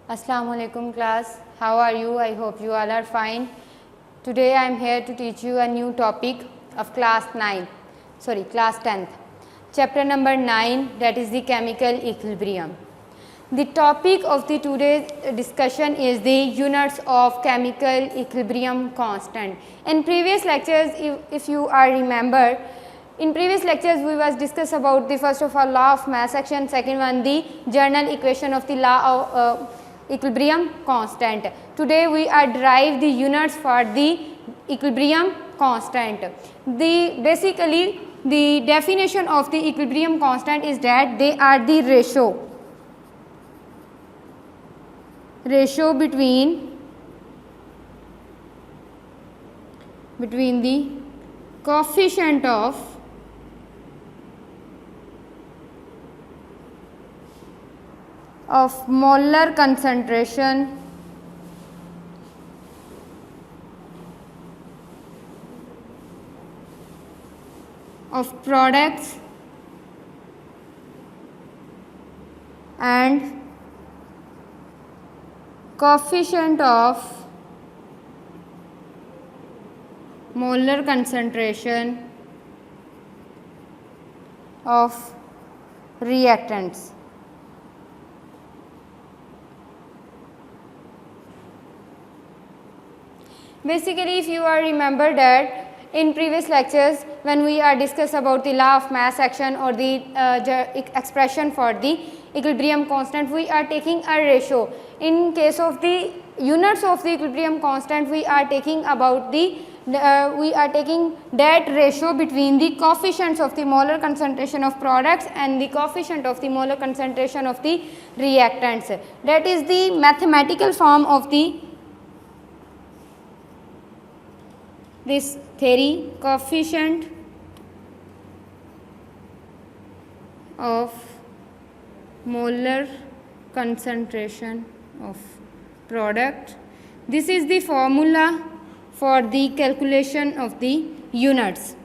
Assalamualaikum class, how are you? I hope you all are fine. Today I am here to teach you a new topic of class 10th. Chapter number 9, that is the chemical equilibrium. The topic of the today's discussion is the units of chemical equilibrium constant. In previous lectures, if you are remember, in previous lectures we was discuss about the first of all law of mass action, second one the general equation of the law of equilibrium constant. Today we are derive the units for the equilibrium constant. Basically the definition of the equilibrium constant is that they are the ratio between the coefficient of molar concentration of products and coefficient of molar concentration of reactants. Basically, if you are remember that in previous lectures when we are discuss about the law of mass action or the expression for the equilibrium constant, we are taking a ratio. In case of the units of the equilibrium constant, we are taking about the we are taking that ratio between the coefficients of the molar concentration of products and the coefficient of the molar concentration of the reactants. That is the mathematical form of this theory, coefficient of molar concentration of product. This is the formula for the calculation of the units.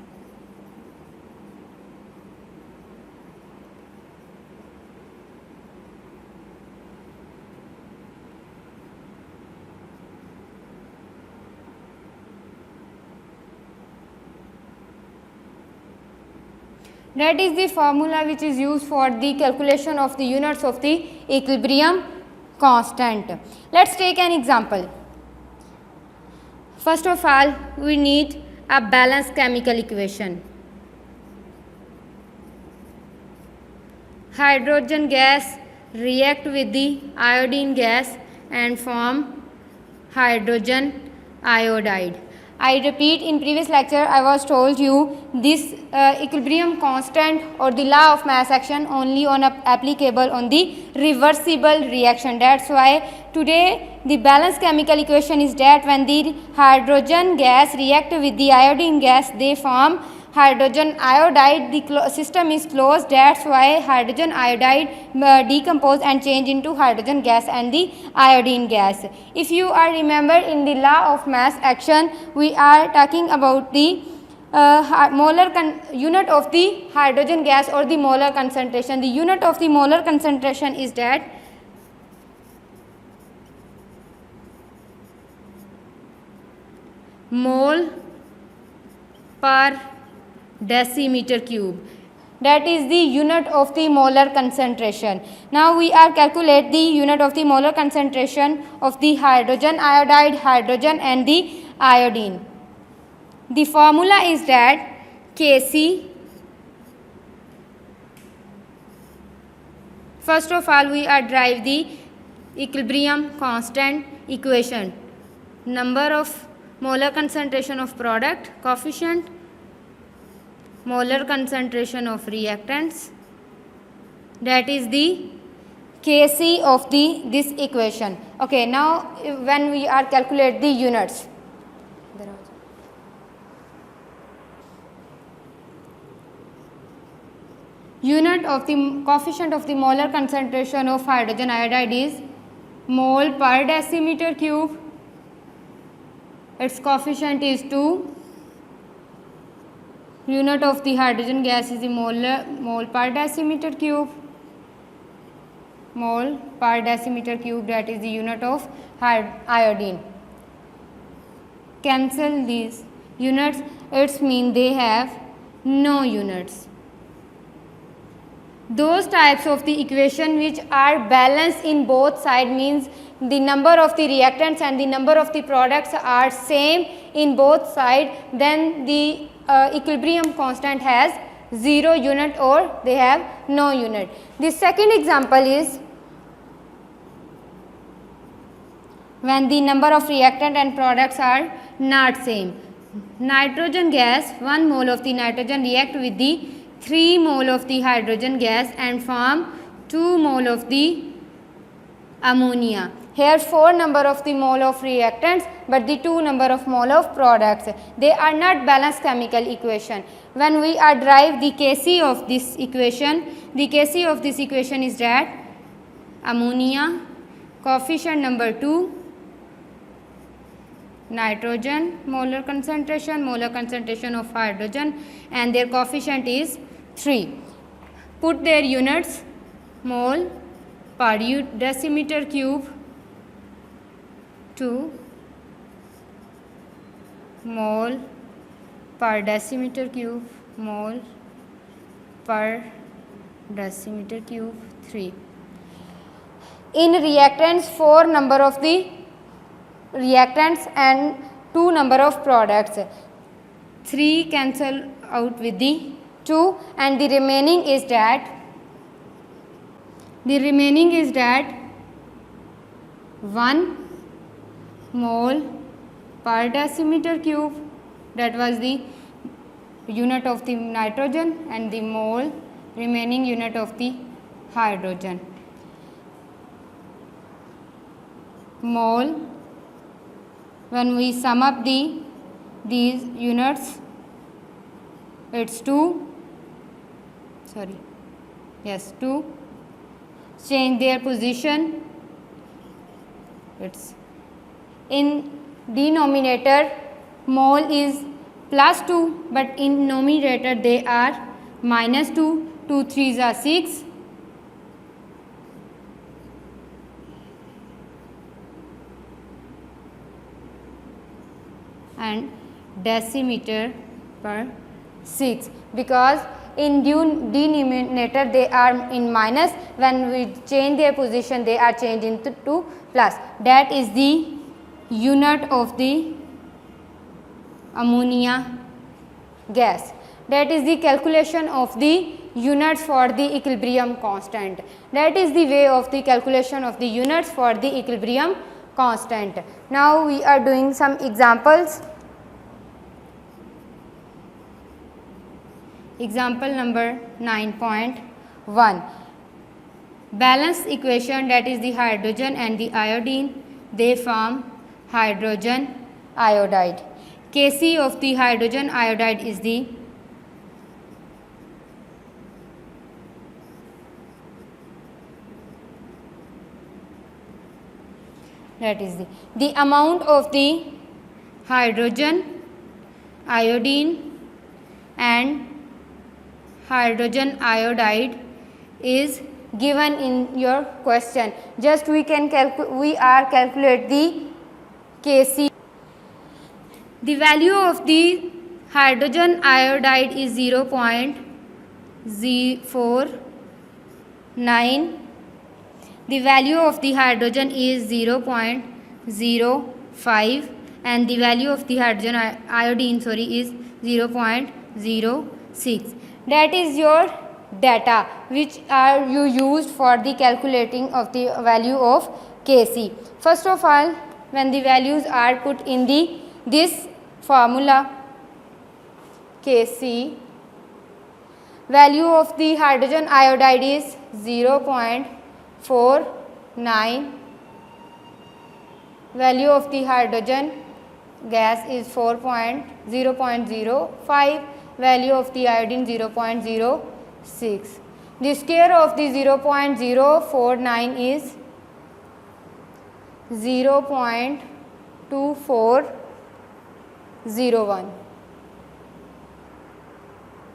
That is the formula which is used for the calculation of the units of the equilibrium constant. Let us take an example. First of all, we need a balanced chemical equation. Hydrogen gas react with the iodine gas and form hydrogen iodide. I repeat, in previous lecture I was told you this equilibrium constant or the law of mass action only on applicable on the reversible reaction. That's why today the balanced chemical equation is that when the hydrogen gas react with the iodine gas, they form hydrogen iodide. The system is closed. That's why hydrogen iodide decompose and change into hydrogen gas and the iodine gas. If you are remember in the law of mass action, we are talking about the molar unit of the hydrogen gas or the molar concentration. The unit of the molar concentration is that mole per decimeter cube. That is the unit of the molar concentration. Now we are calculate the unit of the molar concentration of the hydrogen iodide, hydrogen and the iodine. The formula is that Kc. First of all, we are derive the equilibrium constant equation. Number of molar concentration of product, coefficient, molar concentration of reactants, that is the Kc of this equation. Okay, now when we are calculate the units, unit of the coefficient of the molar concentration of hydrogen iodide is mole per decimeter cube. Its coefficient is 2. Unit of the hydrogen gas is the mole per decimeter cube. mole per decimeter cube, that is the unit of iodine. Cancel these units, it's mean they have no units. Those types of the equation which are balanced in both sides means the number of the reactants and the number of the products are same in both sides, then the equilibrium constant has 0 unit or they have no unit. The second example is when the number of reactant and products are not same. Nitrogen gas, 1 mole of the nitrogen react with the 3 mole of the hydrogen gas and form 2 mole of the ammonia. Here 4 number of the mole of reactants but the 2 number of mole of products. They are not balanced chemical equation. When we are derive the Kc of this equation, the Kc of this equation is that ammonia, coefficient number 2, nitrogen, molar concentration of hydrogen and their coefficient is 3. Put their units, mole per decimeter cube to mole per decimeter cube, mole per decimeter cube 3. In reactants, 4 number of the reactants and 2 number of products. 3 cancel out with the 2 and the remaining is that 1 mole per decimeter cube, that was the unit of the nitrogen and the mole remaining unit of the hydrogen. Mole, when we sum up these units, it's 2. Change their position. It's in denominator mole is plus 2 but in numerator they are minus 2. 2 3s are 6. And decimeter per 6 because in denominator they are in minus, when we change their position they are changed into to plus. That is the unit of the ammonia gas. That is the calculation of the units for the equilibrium constant. That is the way of the calculation of the units for the equilibrium constant. Now we are doing some examples. Example number 9.1. Balanced equation, that is the hydrogen and the iodine, they form hydrogen iodide. Kc of the hydrogen iodide is the the amount of the hydrogen, iodine and hydrogen iodide is given in your question. Just we are calculate the Kc. The value of the hydrogen iodide is 0.049. The value of the hydrogen is 0.05 and the value of the hydrogen iodine is 0.06. That is your data which are you used for the calculating of the value of Kc. First of all, when the values are put in this formula Kc, value of the hydrogen iodide is 0.49, value of the hydrogen gas is 0.05, value of the iodine 0.06. The square of the 0.049 is 0.2401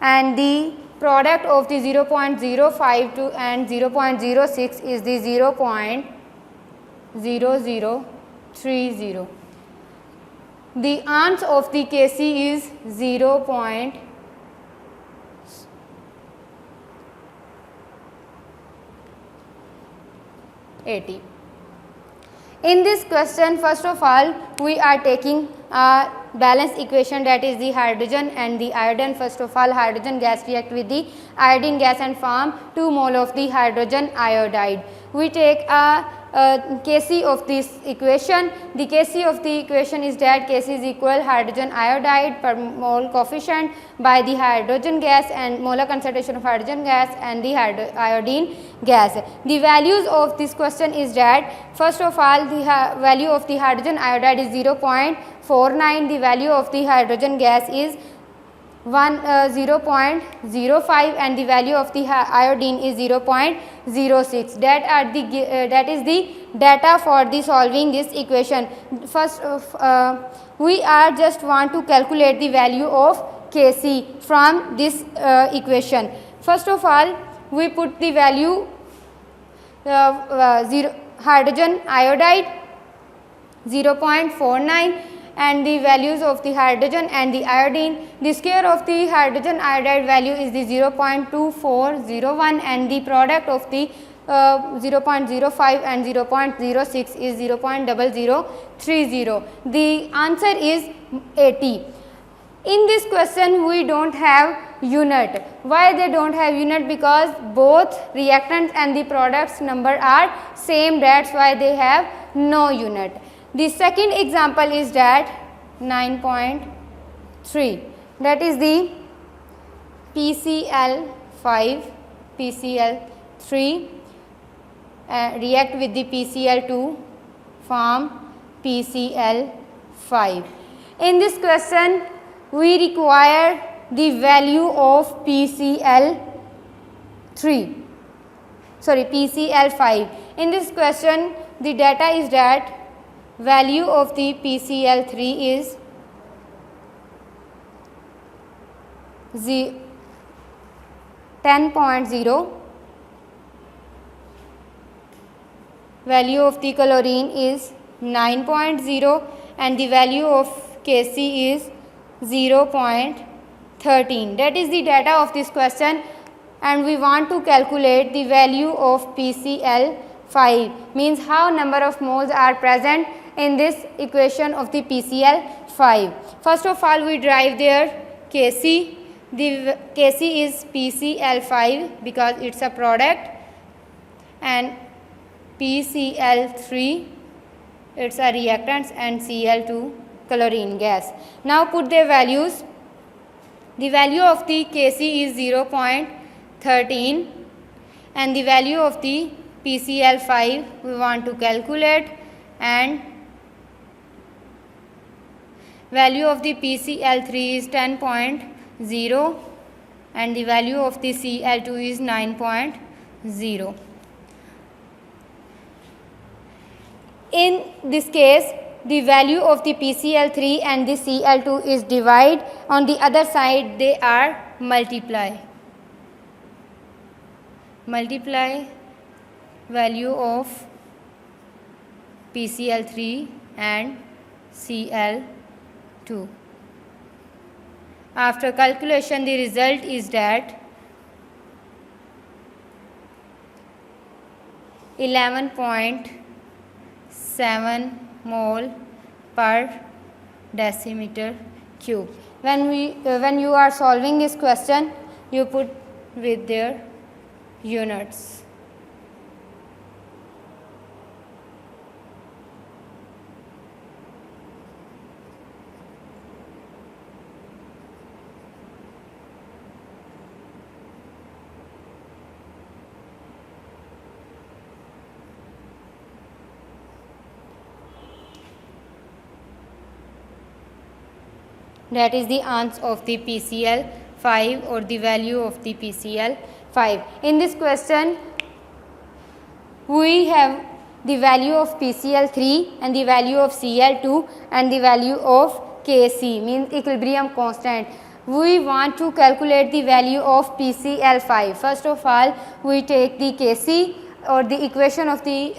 and the product of the 0.052 and 0.06 is the 0.0030. The ounce of the Kc is 0.80. In this question, first of all, we are taking a balanced equation, that is the hydrogen and the iodine. First of all, hydrogen gas react with the iodine gas and form 2 mole of the hydrogen iodide. We take a Kc of this equation. The Kc of the equation is that Kc is equal hydrogen iodide per mole coefficient by the hydrogen gas and molar concentration of hydrogen gas and the iodine gas. The values of this question is that first of all, the value of the hydrogen iodide is 0.49, the value of the hydrogen gas is 0.05 and the value of the iodine is 0.06. That is the data for the solving this equation. First we are just want to calculate the value of Kc from this equation. First of all, we put the value hydrogen iodide 0.49 and the values of the hydrogen and the iodine. The square of the hydrogen iodide value is the 0.2401 and the product of the 0.05 and 0.06 is 0.0030. The answer is 80. In this question, we don't have unit. Why they don't have unit? Because both reactants and the products number are same, that's why they have no unit. The second example is that 9.3, that is the PCl5, PCl3 react with the PCl2 form PCl5. In this question, we require the value of PCl5. In this question, the data is that value of the PCl3 is 10.0, value of the chlorine is 9.0 and the value of Kc is 0.13. That is the data of this question, and we want to calculate the value of PCl5, means how number of moles are present in this equation of the PCl5. First of all, we derive their Kc. The Kc is PCl5 because it's a product, and PCl3 it's a reactants, and Cl2 chlorine gas. Now put their values. The value of the Kc is 0.13 and the value of the PCl5 we want to calculate, and value of the PCl3 is 10.0 and the value of the Cl2 is 9.0. In this case, the value of the PCl3 and the Cl2 is divide. On the other side, they are multiply. Multiply value of PCl3 and Cl2. After calculation, the result is that 11.7 mole per decimeter cube. When you are solving this question, you put with their units. That is the answer of the PCl5 or the value of the PCl5. In this question, we have the value of PCl3 and the value of Cl2 and the value of Kc, means equilibrium constant. we want to calculate the value of PCl5. First of all, we take the Kc or the equation of the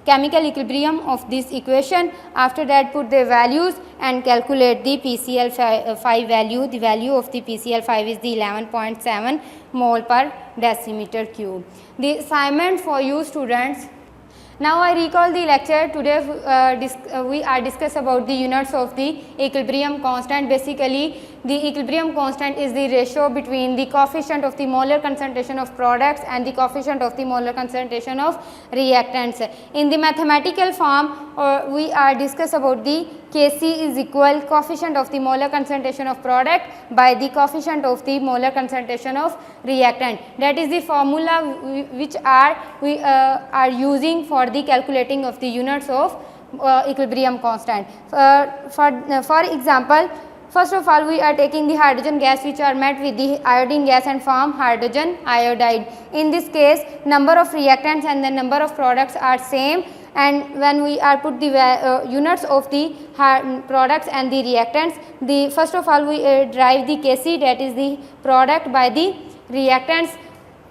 chemical equilibrium of this equation. After that, put the values and calculate the PCl5 value. The value of the PCl5 is the 11.7 mole per decimeter cube. The assignment for you students. Now I recall the lecture. Today we are discuss about the units of the equilibrium constant. Basically, the equilibrium constant is the ratio between the coefficient of the molar concentration of products and the coefficient of the molar concentration of reactants. In the mathematical form, we are discuss about the Kc is equal coefficient of the molar concentration of product by the coefficient of the molar concentration of reactant. That is the formula which we are using for the calculating of the units of equilibrium constant. For example, first of all, we are taking the hydrogen gas which are met with the iodine gas and form hydrogen iodide. In this case, number of reactants and the number of products are same, and when we are put the units of the products and the reactants, the first of all we derive the Kc, that is the product, by the reactants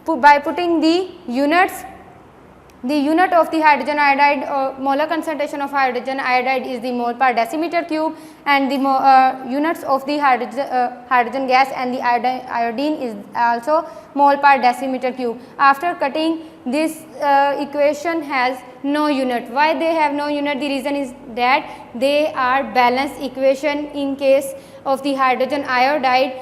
by putting the units. The unit of the hydrogen iodide molar concentration of hydrogen iodide is the mole per decimeter cube, and the units of the hydrogen gas and the iodine is also mole per decimeter cube. After cutting, this equation has no unit. Why they have no unit? The reason is that they are balanced equation. In case of the hydrogen iodide,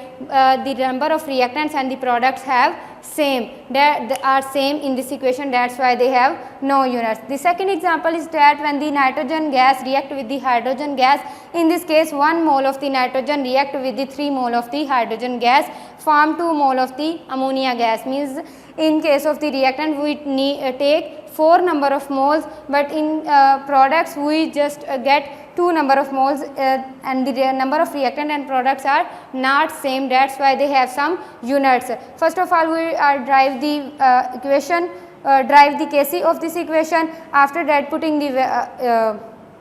the number of reactants and the products have same, that they are same in this equation, that is why they have no units. The second example is that when the nitrogen gas react with the hydrogen gas, in this case 1 mole of the nitrogen react with the 3 mole of the hydrogen gas, form 2 mole of the ammonia gas. Means in case of the reactant we take 4 number of moles, but in products we just get 2 number of moles, and the number of reactant and products are not same, that is why they have some units. First of all, we derive the equation, derive the Kc of this equation. After that, putting the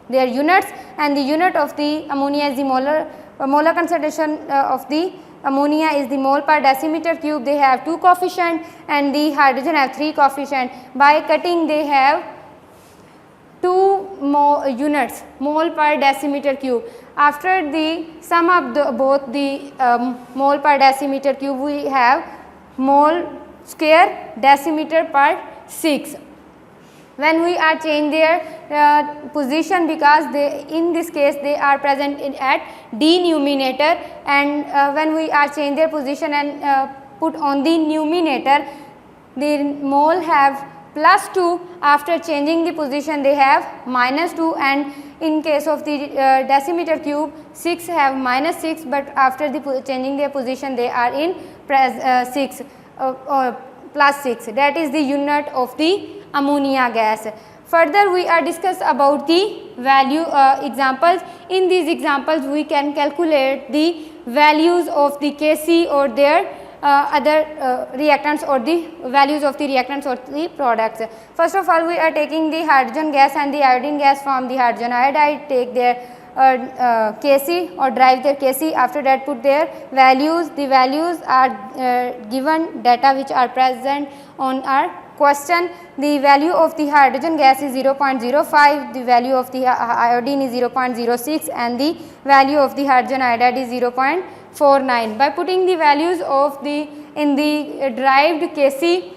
their units, and the unit of the ammonia is the molar concentration of the ammonia is the mole per decimeter cube. They have 2 coefficient, and the hydrogen have 3 coefficient. By cutting, they have 2 units, mole per decimeter cube. After the sum of both the mole per decimeter cube, we have mole square decimeter per 6. When we are change their position, because they in this case they are present at denominator, and when we are change their position and put on the numerator, the mole have +2. After changing the position, they have -2, and in case of the decimeter cube, 6 have -6, but after the changing their position, they are in +6. That is the unit of the ammonia gas. Further, we are discuss about the value examples. In these examples, we can calculate the values of the Kc or their other reactants, or the values of the reactants or the products. First of all, we are taking the hydrogen gas and the iodine gas from the hydrogen iodide, take their Kc or derive their Kc. After that, put their values. The values are given data which are present on our question. The value of the hydrogen gas is 0.05, the value of the iodine is 0.06, and the value of the hydrogen iodide is 0.49. By putting the values of the in the derived Kc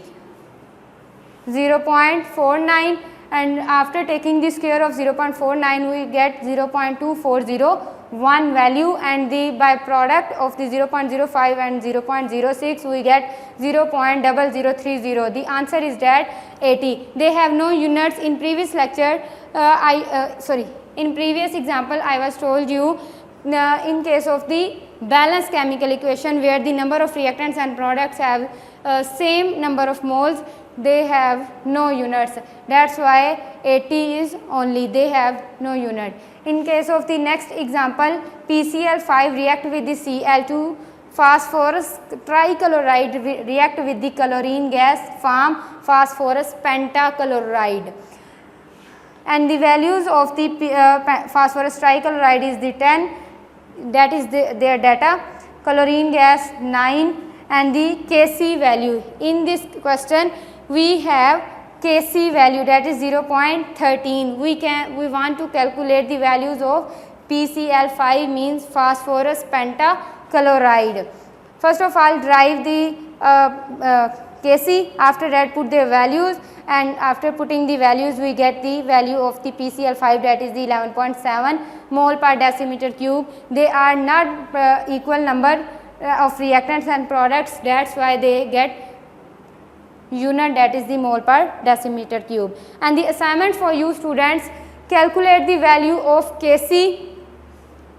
0.49, and after taking the square of 0.49, we get 0.2401 value, and the byproduct of the 0.05 and 0.06 we get 0.0030. The answer is that 80. They have no units. In previous lecture, in previous example I was told you, in case of the balanced chemical equation where the number of reactants and products have same number of moles, they have no units. That is why 80 is only, they have no unit. In case of the next example, PCl5 react with the Cl2 phosphorus trichloride react with the chlorine gas, form phosphorus pentachloride, and the values of the phosphorus trichloride is the 10, that is their data. Chlorine gas 9 and the Kc value. In this question we have Kc value, that is 0.13. We want to calculate the values of PCl5, means phosphorus pentachloride. First of all, derive the Kc, after that put the values, and after putting the values we get the value of the PCl5, that is the 11.7 mole per decimeter cube. They are not equal number of reactants and products, that is why they get unit, that is the mole per decimeter cube. And the assignment for you students, calculate the value of Kc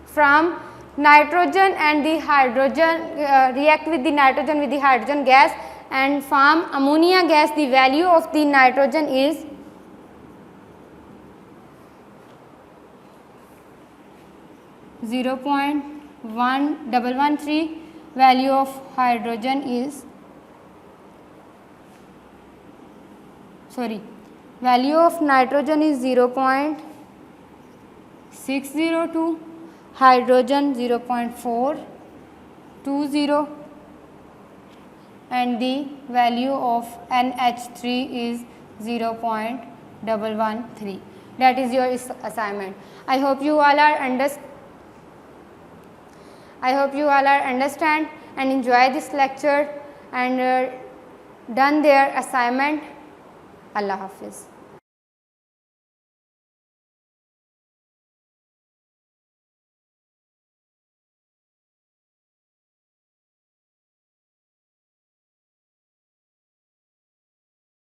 from nitrogen and the hydrogen, react with the nitrogen with the hydrogen gas and form ammonia gas. The value of the nitrogen is 0.1113, value of hydrogen is value of nitrogen is 0.602, hydrogen 0.420, and the value of NH3 is 0.113. That is your assignment. I hope you all are understand and enjoy this lecture and done their assignment. Allah Hafiz.